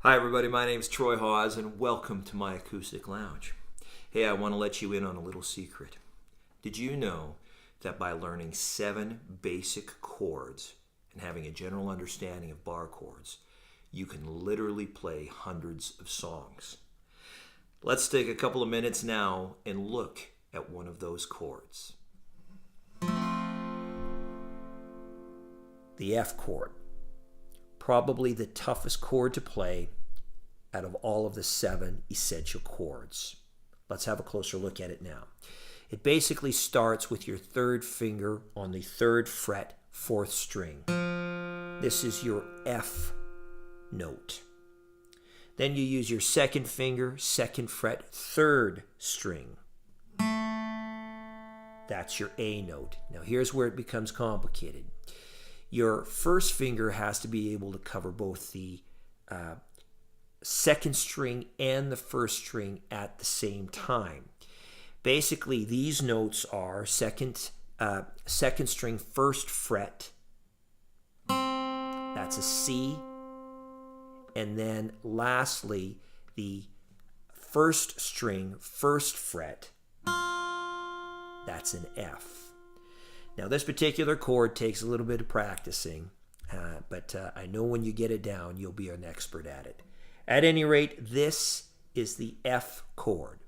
Hi everybody, my name is Troy Hawes and welcome to my Acoustic Lounge. Hey, I want to let you in on a little secret. Did you know that by learning 7 basic chords and having a general understanding of bar chords, you can literally play hundreds of songs? Let's take a couple of minutes now and look at one of those chords. The F chord. Probably the toughest chord to play out of all of the 7 essential chords. Let's have a closer look at it now. It basically starts with your 3rd finger on the 3rd fret, 4th string. This is your F note. Then you use your 2nd finger, 2nd fret, 3rd string. That's your A note. Now here's where it becomes complicated. Your 1st finger has to be able to cover both the 2nd string and the 1st string at the same time. Basically, these notes are 2nd string, 1st fret. That's a C. And then lastly, the 1st string, 1st fret. That's an F. Now, this particular chord takes a little bit of practicing, but I know when you get it down, you'll be an expert at it. At any rate, this is the F chord.